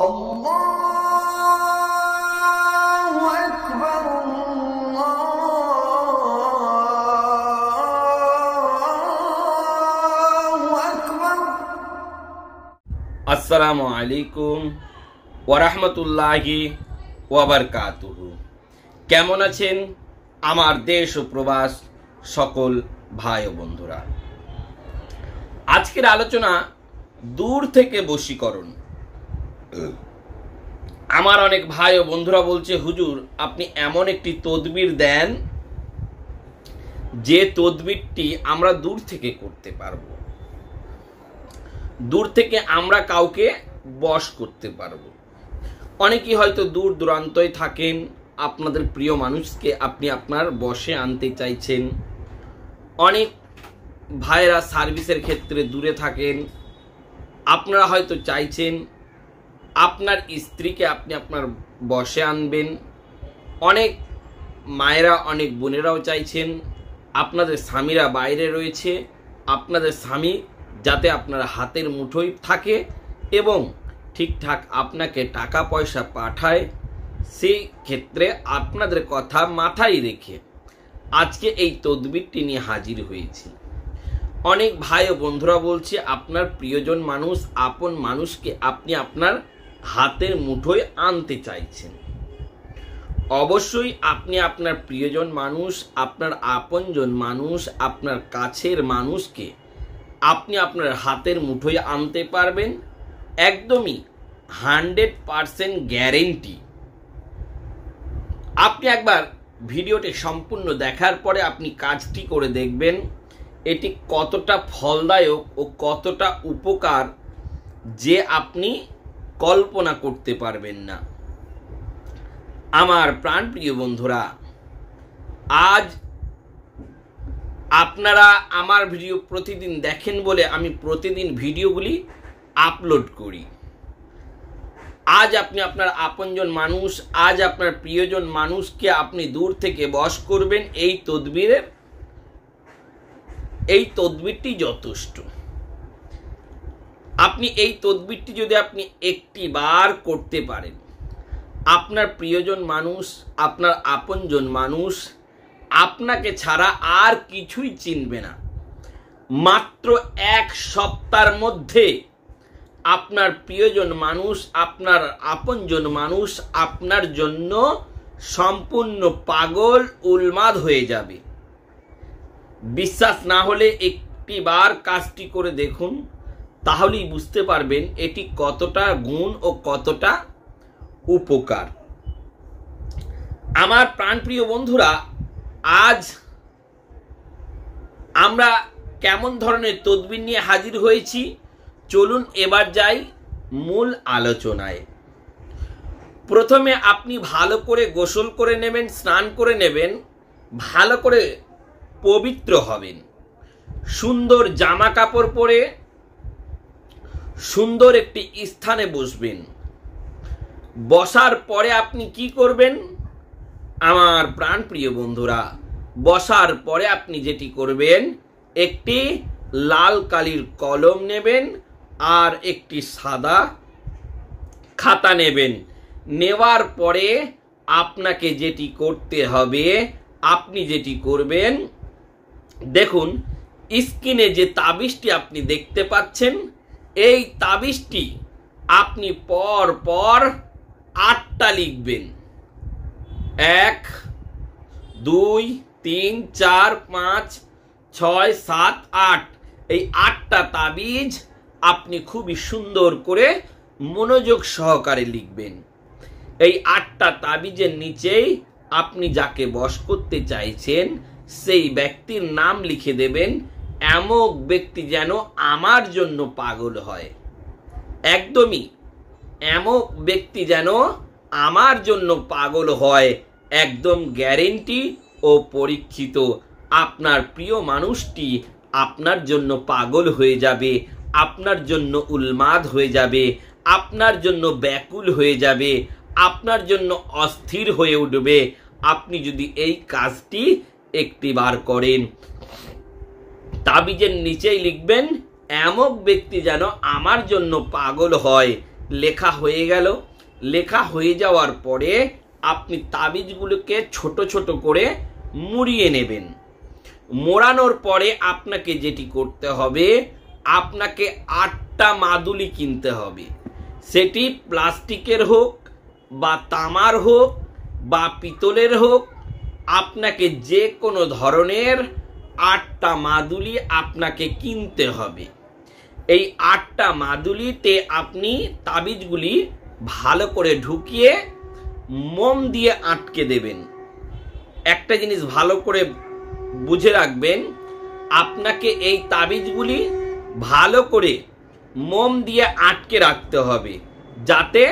আল্লাহু আকবার আল্লাহু আকবার। আসসালামু আলাইকুম ওয়া রাহমাতুল্লাহি ওয়া বারাকাতুহু। কেমন আছেন আমার দেশ ও প্রবাস সকল ভাই ও বন্ধুরা? আজকের আলোচনা দূর থেকে বশীকরণ। আমার অনেক ভাই ও বন্ধুরা বলছে, হুজুর আপনি এমন একটি তদবির দেন যে তদবিরটি আমরা দূর থেকে করতে পারবো, দূর থেকে আমরা কাউকে বশ করতে পারবো। অনেকেই হয়তো দূর দূরান্তয় থাকেন, আপনাদের প্রিয় মানুষকে আপনি আপনার বশে আনতে চাইছেন। অনেক ভাইরা সার্ভিসের ক্ষেত্রে দূরে থাকেন, আপনারা হয়তো চাইছেন আপনার স্ত্রীকে আপনি আপনার বশে আনবেন। অনেক মায়েরা, অনেক বোনেরাও চাইছেন আপনাদের স্বামীরা বাইরে রয়েছে, আপনাদের স্বামী যাতে আপনার হাতের মুঠোয় থাকে এবং ঠিকঠাক আপনাকে টাকা পয়সা পাঠায়। সেই ক্ষেত্রে আপনাদের কথা মাথায় রেখে আজকে এই তদবিরটি নিয়ে হাজির হয়েছি। অনেক ভাই ও বন্ধুরা বলছে আপনার প্রিয়জন মানুষ, আপন মানুষকে আপনি আপনার হাতের মুঠোয় আনতে চাইছেন। অবশ্যই আপনি আপনার প্রিয়জন মানুষ, আপনার আপনজন মানুষ, আপনার কাছের মানুষকে আপনি আপনার হাতের মুঠোয় আনতে পারবেন, একদমই 100% গ্যারেন্টি। আপনি একবার ভিডিওটি সম্পূর্ণ দেখার পরে আপনি কাজটি করে দেখবেন এটি কতটা ফলদায়ক ও কতটা উপকার যে আপনি কল্পনা করতে পারবেন না। আমার প্রাণপ্রিয় বন্ধুরা, আজ আপনারা আমার ভিডিও প্রতিদিন দেখেন বলে আমি প্রতিদিন ভিডিওগুলি আপলোড করি। আজ আপনি আপনার আপনজন মানুষ, আজ আপনার প্রিয়জন মানুষকে আপনি দূর থেকে বশ করবেন। এই তদবিরটি যথেষ্ট। আপনি এই তদবিরটি যদি আপনি একটি বার করতে পারেন, আপনার প্রিয়জন মানুষ, আপনার আপনজন মানুষ আপনাকে ছাড়া আর কিছুই চিনবে না। মাত্র 1 সপ্তাহের মধ্যে আপনার প্রিয়জন মানুষ, আপনার আপনজন মানুষ আপনার জন্য সম্পূর্ণ পাগল উন্মাদ হয়ে যাবে। বিশ্বাস না হলে একটি বার কাজটি করে দেখুন, তাহলেই বুঝতে পারবেন এটি কতটা গুণ ও কতটা উপকার। আমার প্রাণপ্রিয় বন্ধুরা, আজ আমরা কেমন ধরনের তদবির নিয়ে হাজির হয়েছি, চলুন এবার যাই মূল আলোচনায়। প্রথমে আপনি ভালো করে গোসল করে নেবেন, স্নান করে নেবেন, ভালো করে পবিত্র হবেন, সুন্দর জামা কাপড় পরে সুন্দর একটি স্থানে বসবেন। বসার পরে আপনি কি করবেন আমার প্রাণপ্রিয় বন্ধুরা? বসার পরে আপনি যেটি করবেন, একটি লাল কালির কলম নেবেন আর একটি সাদা খাতা নেবেন। নেওয়ার পরে আপনাকে যেটি করতে হবে, আপনি যেটি করবেন, দেখুন স্ক্রিনে যে তাবিজটি আপনি দেখতে পাচ্ছেন, এই তাবিজটি আপনি পর পর 8টা লিখবেন। 1 2 3 4 5 6 7 8। এই 8টা তাবিজ আপনি খুবই সুন্দর করে মনোযোগ সহকারে লিখবেন। এই 8টা তাবিজের নিচেই আপনি যাকে বশ করতে চাইছেন সেই ব্যক্তির নাম লিখে দেবেন। এমন ব্যক্তি যেন আমার জন্য পাগল হয়, একদমই এমন ব্যক্তি যেন আমার জন্য পাগল হয়, একদম গ্যারেন্টি ও পরীক্ষিত। আপনার প্রিয় মানুষটি আপনার জন্য পাগল হয়ে যাবে, আপনার জন্য উন্মাদ হয়ে যাবে, আপনার জন্য ব্যাকুল হয়ে যাবে, আপনার জন্য অস্থির হয়ে উঠবে আপনি যদি এই কাজটি একটি বার করেন। তাবিজের নিচেই লিখবেন, এমন ব্যক্তি যেন আমার জন্য পাগল হয়, লেখা হয়ে গেল। লেখা হয়ে যাওয়ার পরে আপনি তাবিজগুলোকে ছোট ছোট করে মুড়িয়ে নেবেন। মোড়ানোর পরে আপনাকে যেটি করতে হবে, আপনাকে 8টা মাদুলি কিনতে হবে। সেটি প্লাস্টিকের হোক বা তামার হোক বা পিতলের হোক, আপনাকে যে কোনো ধরনের 8টা মাদুলি আপনাকে কিনতে হবে। এই 8টা মাদুলিতে আপনি তাবিজগুলি ভালো করে ঢুকিয়ে মোম দিয়ে আটকে দেবেন। একটা জিনিস ভালো করে বুঝে রাখবেন, আপনাকে এই তাবিজগুলি ভালো করে মোম দিয়ে আটকে রাখতে হবে যাতে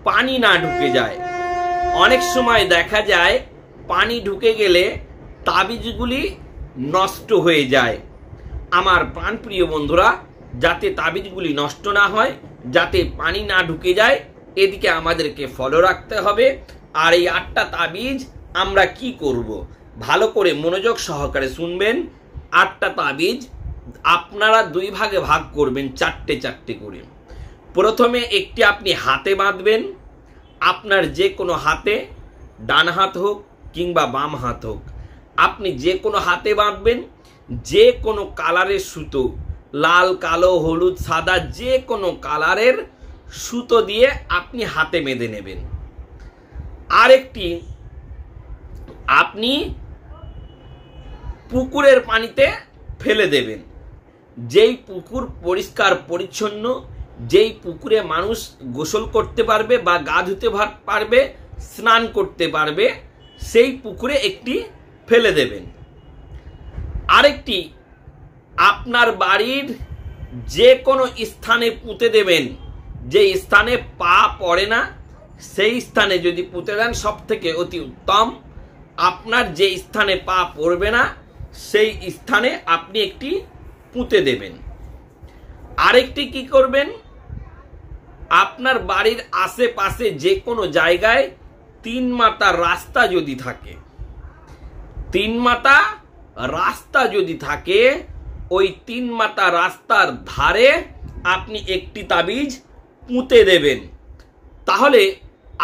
পানি না ঢুকে যায়। অনেক সময় দেখা যায় পানি ঢুকে গেলে তাবিজগুলি নষ্ট হয়ে যায়। আমার প্রাণপ্রিয় বন্ধুরা, যাতে তাবিজগুলি নষ্ট না হয়, যাতে পানি না ঢুকে যায়, এদিকে আমাদেরকে ফলো রাখতে হবে। আর এই 8টা তাবিজ আমরা কি করব, ভালো করে মনোযোগ সহকারে শুনবেন। 8টা তাবিজ আপনারা 2 ভাগে ভাগ করবেন, 4টে করে। প্রথমে একটি আপনি হাতে বাঁধবেন, আপনার যে কোনো হাতে, ডান হাত হোক কিংবা বাম হাত হোক, আপনি যে কোনো হাতে বাঁধবেন। যে কোনো কালারের সুতো, লাল, কালো, হলুদ, সাদা, যে কোনো কালারের সুতো দিয়ে আপনি হাতে বেঁধে নেবেন। আরেকটি আপনি পুকুরের পানিতে ফেলে দেবেন। যেই পুকুর পরিষ্কার পরিচ্ছন্ন, যেই পুকুরে মানুষ গোসল করতে পারবে বা গা ধুতে পারবে, স্নান করতে পারবে, সেই পুকুরে একটি ফেলে দেবেন। আরেকটি আপনার বাড়ির যে কোনো স্থানে পুঁতে দেবেন। যে স্থানে পা পড়ে না সেই স্থানে যদি পুঁতে দেন সব থেকে অতি উত্তম। আপনার যে স্থানে পা পড়বে না সেই স্থানে আপনি একটি পুঁতে দেবেন। আরেকটি কি করবেন, আপনার বাড়ির আশেপাশে যে কোনো জায়গায় 3 মাথা রাস্তা যদি থাকে, 3 মাথা রাস্তা যদি থাকে, ওই 3 মাথা রাস্তার ধারে আপনি একটি তাবিজ পুঁতে দেবেন। তাহলে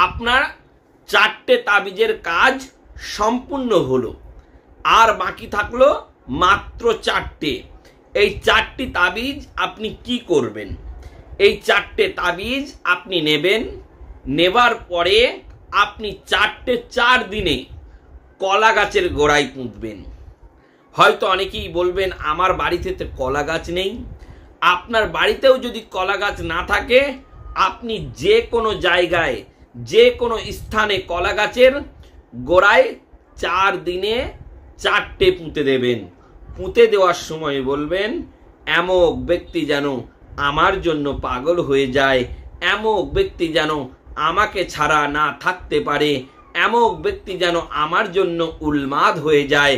আপনার 4টে তাবিজের কাজ সম্পূর্ণ হলো। আর বাকি থাকলো মাত্র 4টে। এই 4টি তাবিজ আপনি কি করবেন, এই 4টে তাবিজ আপনি নেবেন। নেবার পরে আপনি 4 দিনে কলা গাছের গোড়ায় পুঁতবেন। হয়তো অনেকেই বলবেন আমার বাড়িতে তো কলা গাছ নেই। আপনার বাড়িতেও যদি কলা গাছ না থাকে, আপনি যে কোনো জায়গায়, যে কোনো স্থানে কলা গাছের গোড়ায় 4 দিনে 4টে পুঁতে দেবেন। পুঁতে দেওয়ার সময় বলবেন, এমক ব্যক্তি যেন আমার জন্য পাগল হয়ে যায়, এমক ব্যক্তি যেন আমাকে ছাড়া না থাকতে পারে, এমক ব্যক্তি যেন আমার জন্য উন্মাদ হয়ে যায়।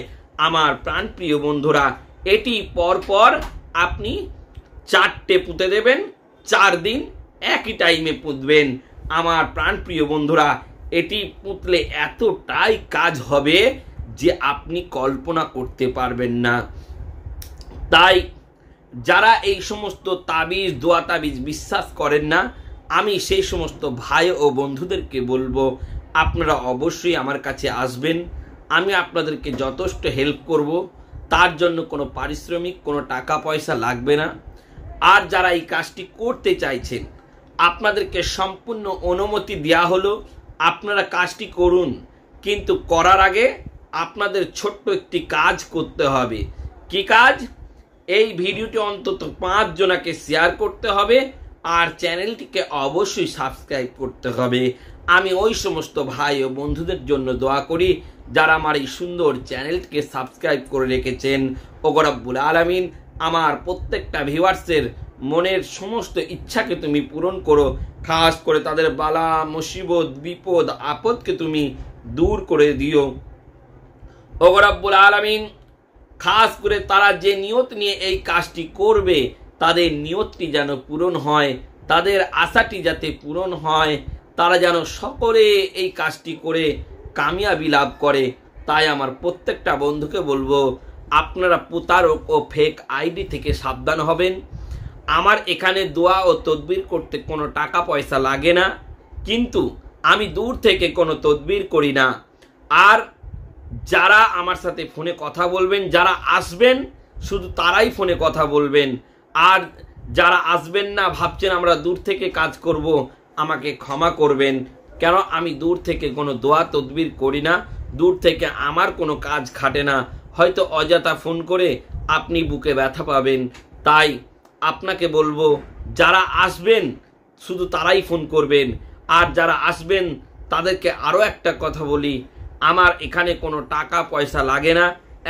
আমার প্রাণপ্রিয় বন্ধুরা, এটি পরপর আপনি 4টে পুঁতে দেবেন। 4 দিন একই টাইমে পুঁতবেন। আমার প্রাণপ্রিয় বন্ধুরা, এটি পুঁতলে এতটাই কাজ হবে যে আপনি কল্পনা করতে পারবেন না। তাই যারা এই সমস্ত তাবিজ, দোয়া তাবিজ বিশ্বাস করেন না, আমি সেই সমস্ত ভাই ও বন্ধুদেরকে বলবো, আপনারা অবশ্যই আমার কাছে আসবেন। আমি আপনাদেরকে যথেষ্ট হেল্প করব। তার জন্য কোনো পারিশ্রমিক, কোনো টাকা পয়সা লাগবে না। আর যারা এই কাজটি করতে চাইছেন, আপনাদেরকে সম্পূর্ণ অনুমতি দেওয়া হলো, আপনারা কাজটি করুন। কিন্তু করার আগে আপনাদের ছোট্ট একটি কাজ করতে হবে। কি কাজ? এই ভিডিওটি অন্তত 5 জনকে শেয়ার করতে হবে আর চ্যানেলটিকে অবশ্যই সাবস্ক্রাইব করতে হবে। আমি ওই সমস্ত ভাই ও বন্ধুদের জন্য দোয়া করি যারা আমার এই সুন্দর চ্যানেলটিকে সাবস্ক্রাইব করে রেখেছেন। ওগো রব্বুল আলামিন, আমার প্রত্যেকটা ভিউয়ার্সের মনের সমস্ত ইচ্ছাকে তুমি পূরণ করো। খাস করে তাদের বালা, মুসিবত, বিপদ, আপদকে তুমি দূর করে দিও। ওগো রব্বুল আলামিন, খাস করে তারা যে নিয়ত নিয়ে এই কাজটি করবে, তাদের নিয়তটি যেন পূরণ হয়, তাদের আশাটি যাতে পূরণ হয়, তারা যেন সকলে এই কাজটি করে কামিয়াবি লাভ করে। তাই আমার প্রত্যেকটা বন্ধুকে বলবো, আপনারা প্রতারক ও ফেক আইডি থেকে সাবধান হবেন। আমার এখানে দোয়া ও তদবির করতে কোনো টাকা পয়সা লাগে না, কিন্তু আমি দূর থেকে কোনো তদবির করি না। আর যারা আমার সাথে ফোনে কথা বলবেন, যারা আসবেন শুধু তারাই ফোনে কথা বলবেন। আর যারা আসবেন না, ভাবছেন আমরা দূর থেকে কাজ করব, আমাকে ক্ষমা করবেন। কেন আমি দূর থেকে কোনো দোয়া তদবির করি না, দূর থেকে আমার কোনো কাজ খাটে না। হয়তো অযথা ফোন করে আপনি বুকে ব্যথা পাবেন। তাই আপনাকে বলবো, যারা আসবেন শুধু তারাই ফোন করবেন। আর যারা আসবেন তাদেরকে আরও একটা কথা বলি, আমার এখানে কোনো টাকা পয়সা লাগে না,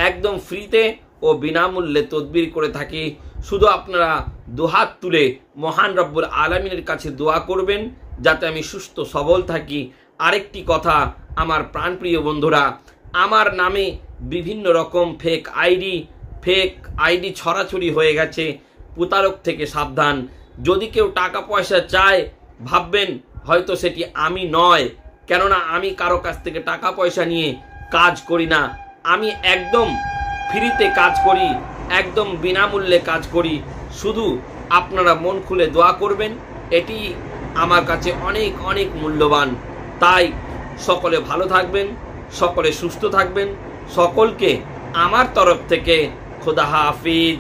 একদম ফ্রিতে ও বিনামূল্যে তদবির করে থাকি। শুধু আপনারা দুহাত তুলে মহান রব্বুল আলামিনের কাছে দোয়া করবেন যাতে আমি সুস্থ সবল থাকি। আরেকটি কথা আমার প্রাণপ্রিয় বন্ধুরা, আমার নামে বিভিন্ন রকম ফেক আইডি ছড়াছড়ি হয়ে গেছে। প্রতারক থেকে সাবধান। যদি কেউ টাকা পয়সা চায়, ভাববেন হয়তো সেটি আমি নয়, কেননা আমি কারো কাছ থেকে টাকা পয়সা নিয়ে কাজ করি না। আমি একদম ফ্রিতে কাজ করি, একদম বিনামূল্যে কাজ করি। শুধু আপনারা মন খুলে দোয়া করবেন, এটি আমার কাছে অনেক অনেক মূল্যবান। তাই সকলে ভালো থাকবেন, সকলে সুস্থ থাকবেন। সকলকে আমার তরফ থেকে খোদা হাফিজ।